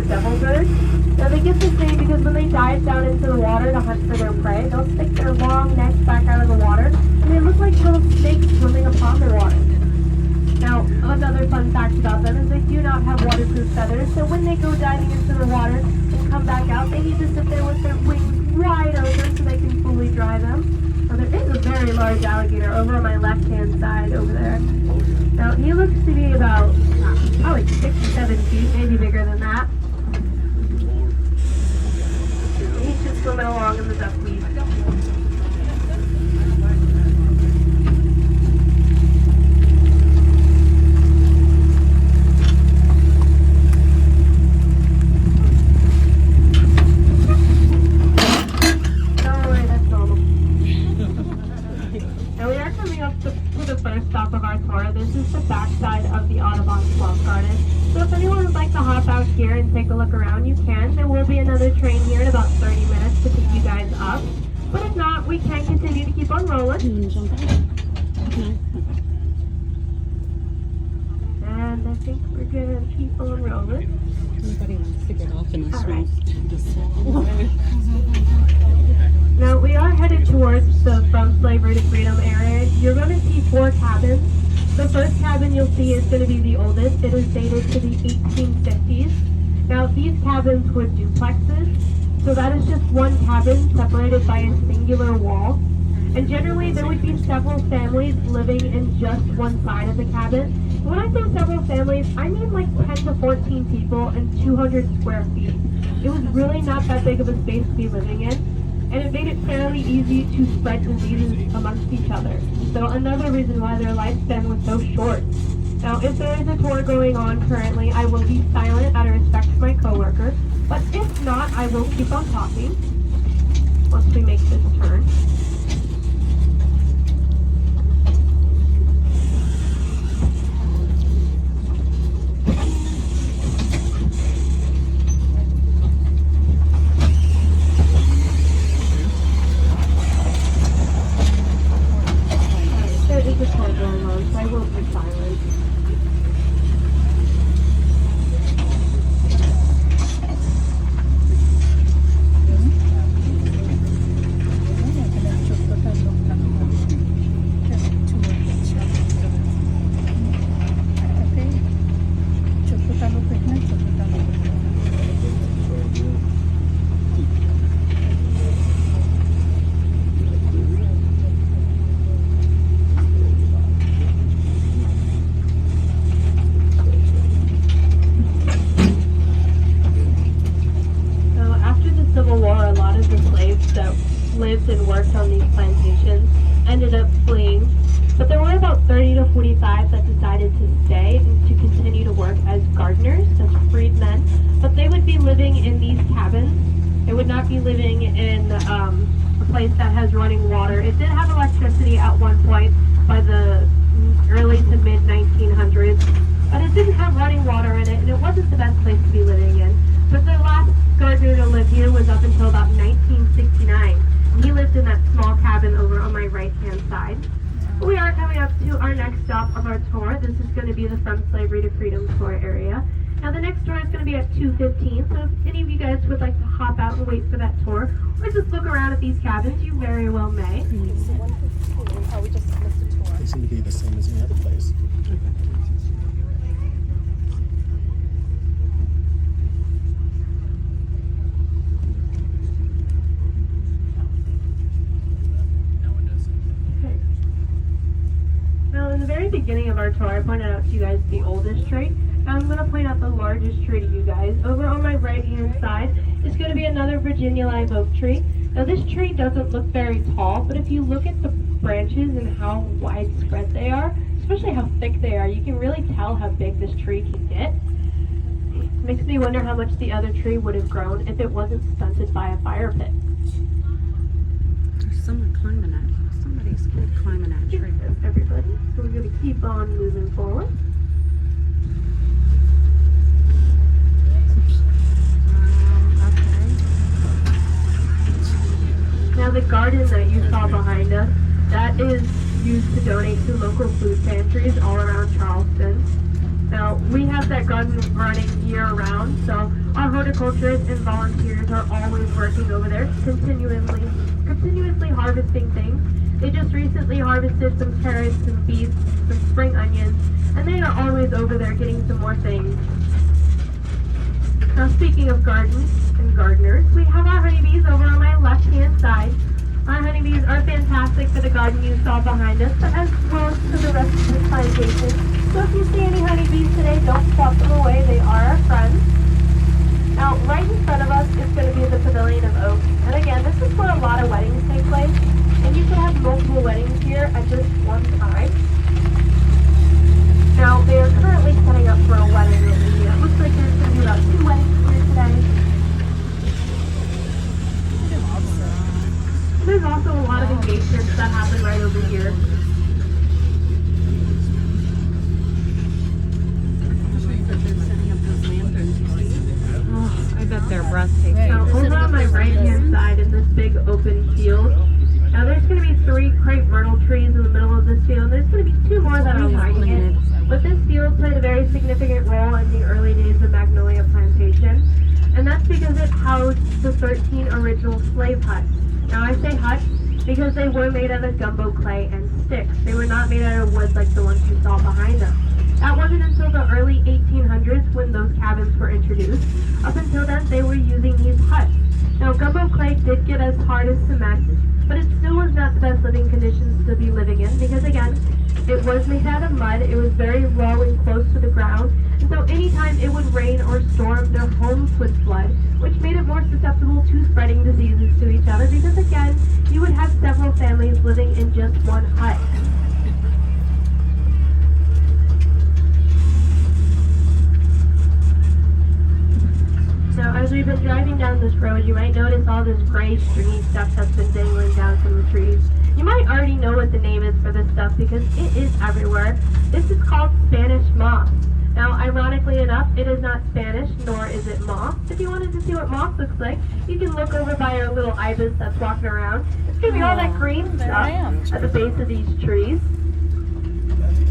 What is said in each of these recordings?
devil bird. Now they get this name because when they dive down into the water to hunt for their prey, they'll stick their long necks back out of the water, and they look like little snakes swimming upon the water. Now, another fun fact about them is they do not have waterproof feathers, so when they go diving into the water and come back out, they need to sit there with their wings wide open so they can fully dry them. Now, there is a very large alligator over on my left-hand side over there. Now, he looks to be about probably 6 to 7 feet, maybe bigger than that. He's just swimming along in the duckweed. Stop of our tour. This is the backside of the Audubon Swamp Garden. So if anyone would like to hop out here and take a look around, you can. There will be another train here in about 30 minutes to pick you guys up. But if not, we can continue to keep on rolling. And I think we're going to keep on rolling. Anybody wants to get off in a swamp? Now, we are headed towards the From Slavery to Freedom area. You're going to see 4 cabins. The first cabin you'll see is going to be the oldest. It is dated to the 1850s. Now, these cabins were duplexes, so that is just one cabin separated by a singular wall. And generally, there would be several families living in just one side of the cabin. And when I say several families, I mean like 10 to 14 people and 200 square feet. It was really not that big of a space to be living in. And it made it fairly easy to spread diseases amongst each other. So another reason why their lifespan was so short. Now, if there is a tour going on currently, I will be silent out of respect for my coworker. But if not, I will keep on talking once we make this turn. Lived and worked on these plantations ended up fleeing, but there were about 30 to 45 that decided to stay and to continue to work as gardeners, as freedmen, but they would be living in these cabins. They would not be living in a place that has running water. It did have electricity at one point by the early to mid 1900s, but it didn't have running water in it, and it wasn't the best place to be living in. But the last gardener to live here was up until about 1969. He lived in that small cabin over on my right-hand side. We are coming up to our next stop of our tour. This is going to be the From Slavery to Freedom tour area. Now the next tour is going to be at 2:15, so if any of you guys would like to hop out and wait for that tour, or just look around at these cabins, you very well may. They seem to be the same as any other place. Now, in the very beginning of our tour, I pointed out to you guys the oldest tree. Now, I'm going to point out the largest tree to you guys. Over on my right-hand side is going to be another Virginia live oak tree. Now, this tree doesn't look very tall, but if you look at the branches and how widespread they are, especially how thick they are, you can really tell how big this tree can get. It makes me wonder how much the other tree would have grown if it wasn't stunted by a fire pit. There's someone climbing that. Somebody's climbing that tree. Everybody. So we're going to keep on moving forward. Now the garden that you saw behind us, that is used to donate to local food pantries all around Charleston. Now, we have that garden running year-round, so our horticulturists and volunteers are always working over there, continuously harvesting things. They just recently harvested some carrots, some beets, some spring onions, and they are always over there getting some more things. Now, speaking of gardens and gardeners, we have our honeybees over on my left-hand side. Our honeybees are fantastic for the garden you saw behind us, but as well as for the rest of the plantation. So if you see any honeybees today, don't swat them away. They are our friends. Now, right in front of us is going to be the Pavilion of Oak. And again, this is where a lot of weddings take place. And you can have multiple weddings here at just one time. Now, they are currently setting up for a wedding over here. It looks like there's going to be about 2 weddings here today. There's also a lot of engagements that happen right over here. Oh, I bet they're breathtaking. Now, over on my right-hand side in this big open field, now there's going to be 3 crepe myrtle trees in the middle of this field. There's going to be 2 more that are lining it. But this field played a very significant role in the early days of Magnolia Plantation. And that's because it housed the 13 original slave huts. Now I say huts because they were made out of gumbo clay and sticks. They were not made out of wood like the ones you saw behind us. That wasn't until the early 1800s when those cabins were introduced. Up until then, they were using these huts. Now gumbo clay did get as hard as cement, but it still was not the best living conditions to be living in because again, it was made out of mud, it was very low and close to the ground, and so anytime it would rain or storm, their homes would flood, which made it more susceptible to spreading diseases to each other because again, you would have several families living in just one hut. Now, as we've been driving down this road, you might notice all this gray stringy stuff that's been dangling down from the trees. You might already know what the name is for this stuff because it is everywhere. This is called Spanish moss. Now, ironically enough, it is not Spanish, nor is it moss. If you wanted to see what moss looks like, you can look over by our little ibis that's walking around. It's going to be all that green stuff at the base of these trees.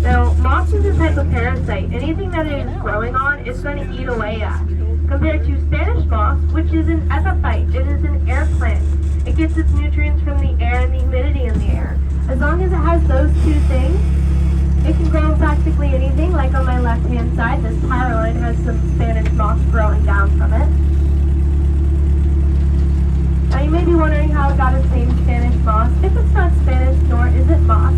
Now, moss is a type of parasite. Anything that it is growing on, it's going to eat away at. Compared to Spanish moss, which is an epiphyte. It is an air plant. It gets its nutrients from the air and the humidity in the air. As long as it has those 2 things, it can grow practically anything. Like on my left-hand side, this power line has some Spanish moss growing down from it. Now you may be wondering how it got its name Spanish moss. If it's not Spanish, nor is it moss.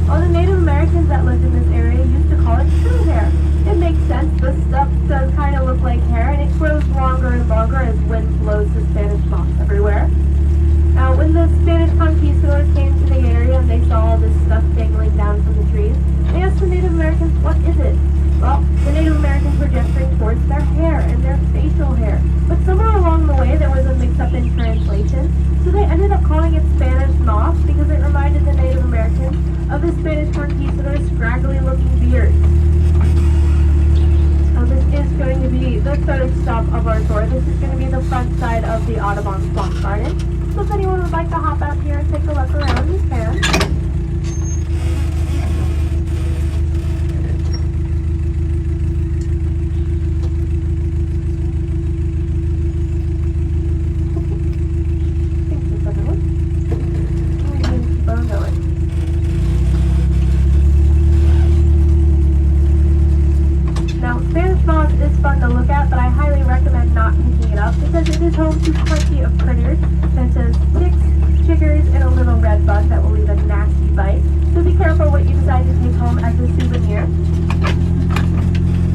Well, the Native Americans that lived in this area used to call it true hair. It makes sense. This stuff does kind of look like hair, and it grows longer and longer as wind blows the Spanish moss everywhere. Now, when the Spanish conquistadors came to the area and they saw all this stuff dangling down from the trees, they asked the Native Americans, what is it? Well, the Native Americans were gesturing towards their hair and their facial hair. But somewhere along the way, there was a mix-up in translation, so they ended up calling it Spanish moss because it reminded the Native Americans of the Spanish conquistadors' scraggly-looking beards. This is going to be the 3rd stop of our tour. This is going to be the front side of the Audubon Swamp Garden. So if anyone would like to hop out here and take a look around, you can. Is fun to look at, but I highly recommend not picking it up because it is home to plenty of critters such as ticks, chiggers, and a little red bug that will leave a nasty bite. So be careful what you decide to take home as a souvenir.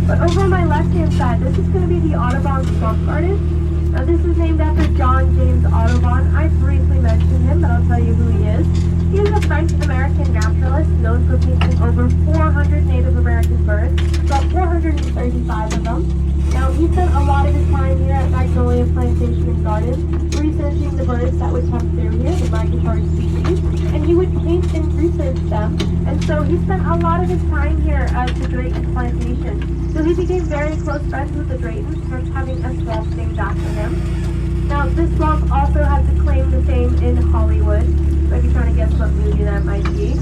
But over on my left-hand side, this is going to be the Audubon Swamp Garden. Now this is named after John James Audubon. I briefly mentioned him, but I'll tell you who he is. He is a French-American naturalist known for painting over 400 Native American birds, about 435 of them. Now, he spent a lot of his time here at Magnolia Plantation and Garden researching the birds that would come through here, the migratory species, and he would paint and research them. And so he spent a lot of his time here at the Drayton Plantation. So he became very close friends with the Draytons, hence having a swamp named after him. Now, this swamp also has a claim to fame in Hollywood. Maybe trying to guess what movie that might be.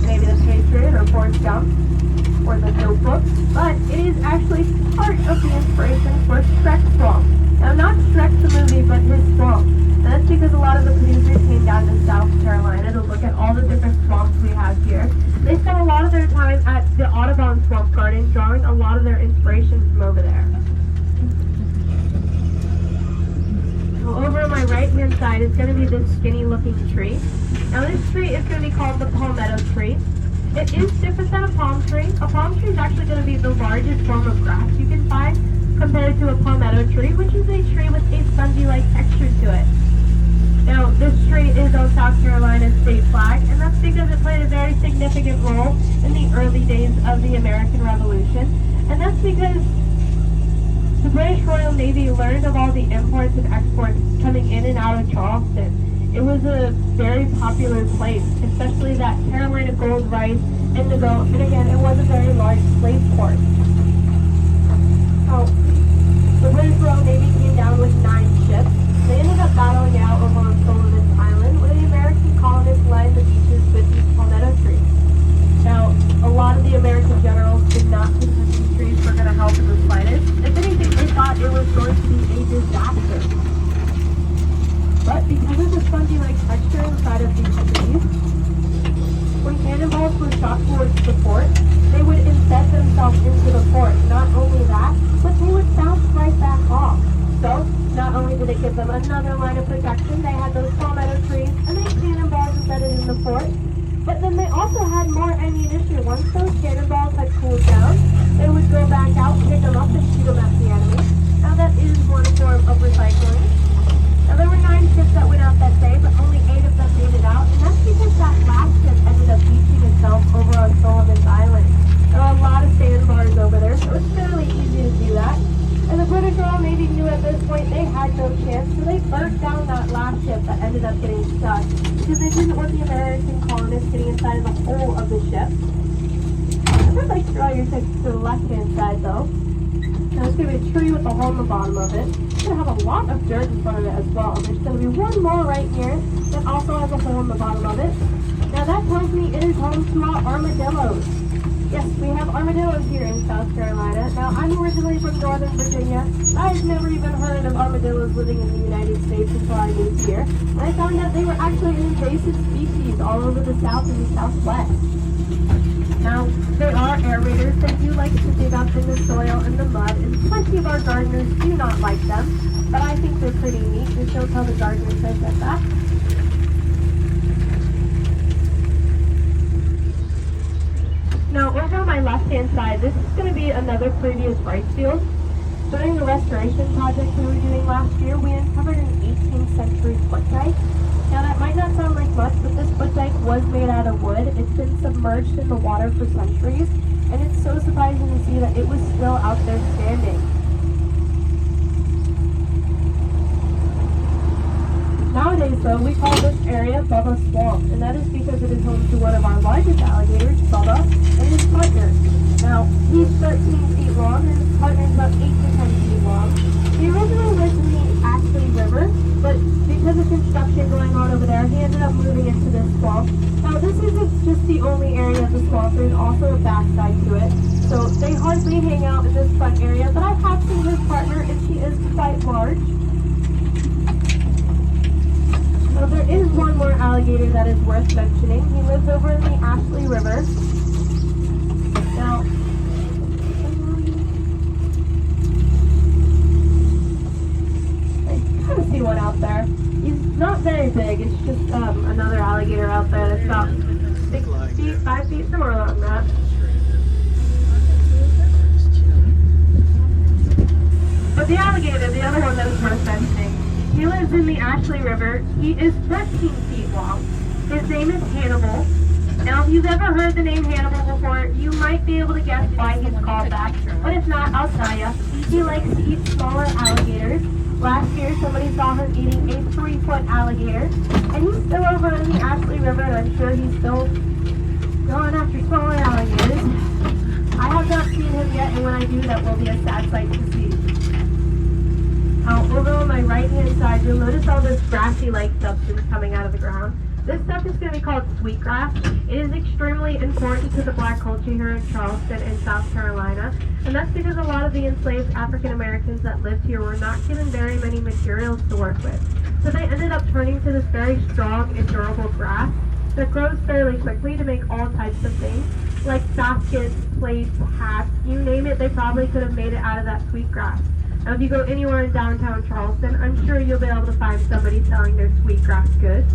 Maybe The Patriot or Forrest Gump. or the Notebook, but it is actually part of the inspiration for Shrek's Swamp. Now, not Shrek the movie, but his swamp. And that's because a lot of the producers came down to South Carolina to look at all the different swamps we have here. They spent a lot of their time at the Audubon Swamp Garden, drawing a lot of their inspiration from over there. Over on my right-hand side is going to be this skinny-looking tree. Now, this tree is going to be called the palmetto tree. It is different than a palm tree. A palm tree is actually going to be the largest form of grass you can find compared to a palmetto tree, which is a tree with a spongy-like texture to it. Now, this tree is on South Carolina's state flag, and that's because it played a very significant role in the early days of the American Revolution. And that's because the British Royal Navy learned of all the imports and exports coming in and out of Charleston. It was a very popular place, especially that Carolina gold, rice, indigo, and again, it was a very large slave port. So, the British Royal Navy came down with 9 ships. They ended up battling it out over on Sullivan's Island, where the American colonists lined the beaches with these palmetto trees. Now, a lot of the American generals did not think that these trees were going to help in the slightest. If anything, they thought it was going to be a disaster. But because of the spongy-like texture inside of these trees, when cannonballs were shot towards the fort, they would embed themselves into the fort. Not only that, but they would bounce right back off. So, not only did it give them another line of protection, they had those palmetto trees and they had cannonballs embedded in the fort. But then they also had more ammunition. Once those cannonballs had cooled down, they would go back out, pick them up, and shoot them at the enemy. Now that is one form of recycling. Now there were 9 ships that went out that day, but only 8 of them made it out, and that's because that last ship ended up beaching itself over on Sullivan's Island. There are a lot of sandbars over there, so it's fairly easy to do that. And the British Royal Navy knew at this point they had no chance, so they burnt down that last ship that ended up getting stuck, because they didn't want the American colonists getting inside of the hull of the ship. I would like to draw your attention to the left-hand side, though. Now, it's going to be a tree with a hole in the bottom of it. It's going to have a lot of dirt in front of it as well. There's going to be one more right here that also has a hole in the bottom of it. Now, that tells me it is home to our armadillos. Yes, we have armadillos here in South Carolina. Now, I'm originally from Northern Virginia. I've never even heard of armadillos living in the United States until I moved here. And I found out they were actually an invasive species all over the South and the Southwest. Now, they are aerators. They do like to dig up in the soil and the mud, and plenty of our gardeners do not like them. But I think they're pretty neat. Just don't tell the gardeners I said that. Now, over on my left-hand side, this is going to be another previous rice field. During the restoration project we were doing last year, we uncovered an 18th century foot dike. Now, that might not sound like much, but this foot dike was made out of wood. It's been submerged in the water for centuries, and it's so surprising to see that it was still out there standing. Nowadays, though, we call this area Bubba Swamp, and that is because it is home to one of our largest alligators, Bubba, and his partner. Now, he's 13 feet long, and his partner is about 8 to 10 feet long. He originally lived in the Ashley River, but because of construction going on over there, he ended up moving into this swamp. Now, this isn't just the only area of the swamp. There's also a backside to it. So they hardly hang out in this front area, but I have seen his partner, and she is quite large. So there is one more alligator that is worth mentioning. He lives over in the Ashley River. Now, I kind of see one out there. He's not very big. It's just another alligator out there that's about 6 feet, 5 feet, somewhere along that. But the alligator, the other one that was worth mentioning, he lives in the Ashley River. He is 13 feet long. His name is Hannibal. Now, if you've ever heard the name Hannibal before, you might be able to guess why he's called that. But if not, I'll tell you. He likes to eat smaller alligators. Last year, somebody saw him eating a 3-foot alligator. And he's still over in the Ashley River, and I'm sure he's still going after smaller alligators. I have not seen him yet, and when I do, that will be a sad sight to see. Over on my right-hand side, you'll notice all this grassy-like substance coming out of the ground. This stuff is going to be called sweetgrass. It is extremely important to the black culture here in Charleston and South Carolina, and that's because a lot of the enslaved African Americans that lived here were not given very many materials to work with. So they ended up turning to this very strong and durable grass that grows fairly quickly to make all types of things, like baskets, plates, hats, you name it, they probably could have made it out of that sweetgrass. Now if you go anywhere in downtown Charleston, I'm sure you'll be able to find somebody selling their sweetgrass goods.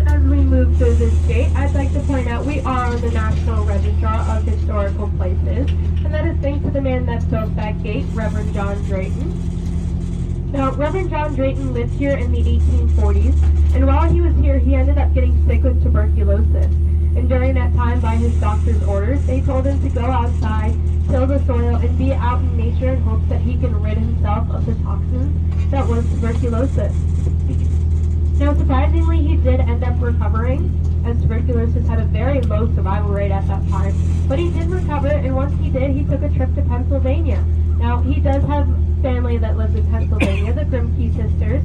As we move through this gate, I'd like to point out we are on the National Registrar of Historical Places, and that is thanks to the man that built that gate, Reverend John Drayton. Now, Reverend John Drayton lived here in the 1840s, and while he was here, he ended up getting sick with tuberculosis. And during that time, by his doctor's orders, they told him to go outside, till the soil, and be out in nature in hopes that he can rid himself of the toxins that was tuberculosis. Now, surprisingly, he did end up recovering, as tuberculosis had a very low survival rate at that time. But he did recover, and once he did, he took a trip to Pennsylvania. Now, he does have family that lives in Pennsylvania, the Grimke sisters.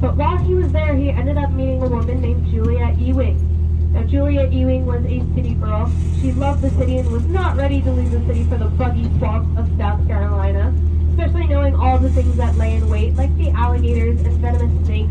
But while he was there, he ended up meeting a woman named Julia Ewing. Now, Julia Ewing was a city girl. She loved the city and was not ready to leave the city for the buggy swamps of South Carolina, especially knowing all the things that lay in wait, like the alligators and venomous snakes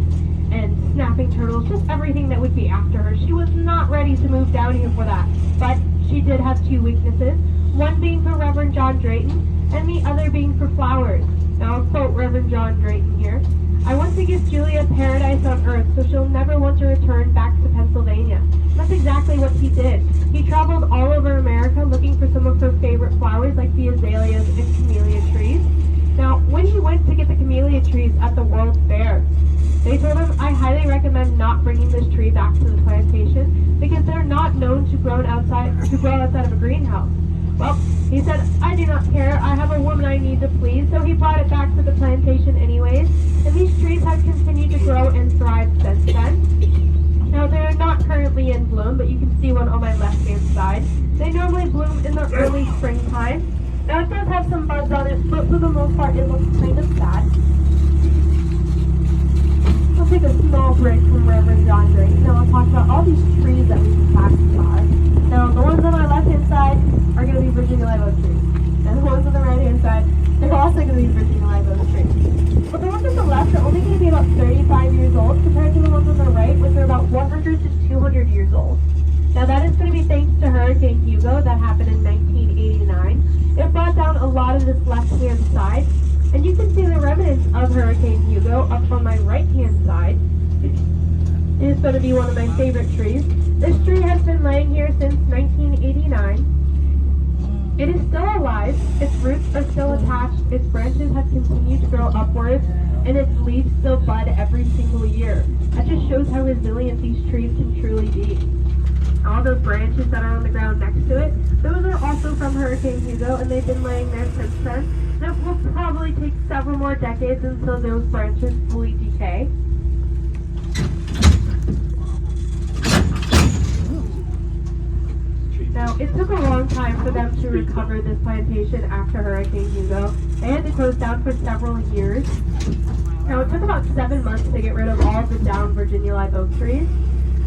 and snapping turtles, just everything that would be after her. She was not ready to move down here for that. But she did have two weaknesses, one being for Reverend John Drayton, and the other being for flowers. Now I'll quote Reverend John Drayton here. "I want to give Julia paradise on earth so she'll never want to return back to Pennsylvania." And that's exactly what he did. He traveled all over America looking for some of her favorite flowers like the azaleas and camellia trees. Now, when he went to get the camellia trees at the World's Fair, they told him, "I highly recommend not bringing this tree back to the plantation because they're not known to grow outside of a greenhouse." Well, he said, "I do not care. I have a woman I need to please." So he brought it back to the plantation anyways. And these trees have continued to grow and thrive since then. Now, they're not currently in bloom, but you can see one on my left-hand side. They normally bloom in the early springtime. Now, it does have some buds on it, but for the most part, it looks kind of sad. I'll take a small break from Reverend John Drayton. Now, I'll talk about all these trees that we can pass by. Now, the ones on my left-hand side are going to be Virginia live oak trees. And the ones on the right-hand side, they're also going to be Virginia live oak trees. But the ones on the left are only going to be about 35 years old compared to the ones on the right, which are about 100 to 200 years old. Now, that is going to be thanks to Hurricane Hugo that happened in 1989. It brought down a lot of this left-hand side. And you can see the remnants of Hurricane Hugo up on my right-hand side. It is going to be one of my favorite trees. This tree has been laying here since 1989. It is still alive, its roots are still attached, its branches have continued to grow upwards, and its leaves still bud every single year. That just shows how resilient these trees can truly be. All those branches that are on the ground next to it, those are also from Hurricane Hugo, and they've been laying there since then. And it will probably take several more decades until those branches fully decay. Now, it took a long time for them to recover this plantation after Hurricane Hugo. They had to close down for several years. Now, it took about 7 months to get rid of all of the downed Virginia live oak trees.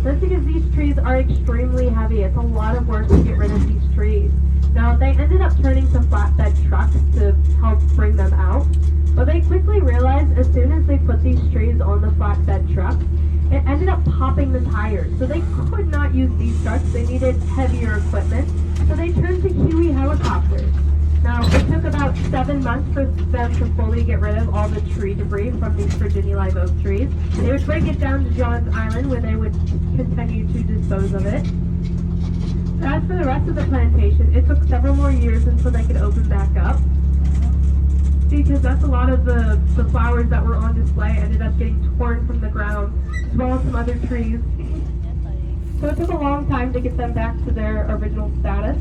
That's because these trees are extremely heavy. It's a lot of work to get rid of these trees. Now, they ended up turning to flatbed trucks to help bring them out. But they quickly realized as soon as they put these trees on the flatbed trucks, it ended up popping the tires. So they could not use these trucks. They needed heavier equipment. So they turned to Huey helicopters. Now, it took about 7 months for them to fully get rid of all the tree debris from these Virginia live oak trees. They would break it down to John's Island where they would continue to dispose of it. As for the rest of the plantation, it took several more years until they could open back up. Because that's a lot of the flowers that were on display ended up getting torn from the ground, as well as some other trees. So it took a long time to get them back to their original status.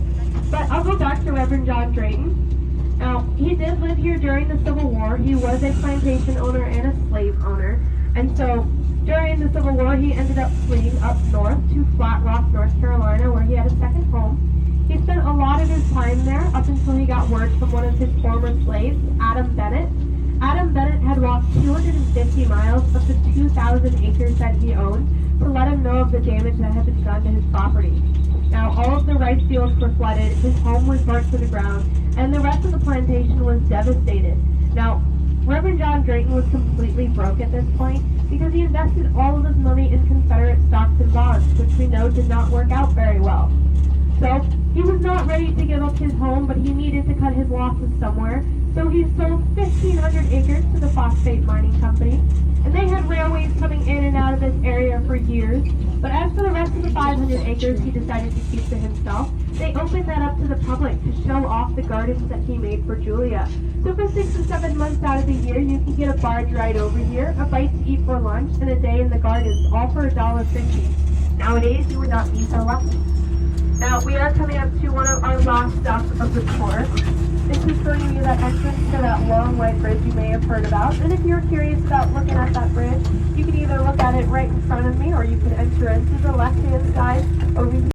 But I'll go back to Reverend John Drayton. Now, he did live here during the Civil War. He was a plantation owner and a slave owner. And so during the Civil War, he ended up fleeing up north to Flat Rock, North Carolina, where he had a second home. He spent a lot of his time there up until he got word from one of his former slaves, Adam Bennett. Adam Bennett had walked 250 miles of the 2,000 acres that he owned to let him know of the damage that had been done to his property. Now, all of the rice fields were flooded, his home was burnt to the ground, and the rest of the plantation was devastated. Now, Reverend John Drayton was completely broke at this point because he invested all of his money in Confederate stocks and bonds, which we know did not work out very well. So, he was not ready to give up his home, but he needed to cut his losses somewhere, so he sold 1,500 acres to the Phosphate Mining Company, and they had railways coming in and out of this area for years. But as for the rest of the 500 acres he decided to keep to himself, they opened that up to the public to show off the gardens that he made for Julia. So for 6 to 7 months out of the year, you can get a barge ride over here, a bite to eat for lunch, and a day in the gardens, all for $1.50. Nowadays, you would not be so lucky. Now, we are coming up to one of our last stops of the tour. This is showing you that entrance to that long white bridge you may have heard about. And if you're curious about looking at that bridge, you can either look at it right in front of me, or you can enter into the left-hand side over here.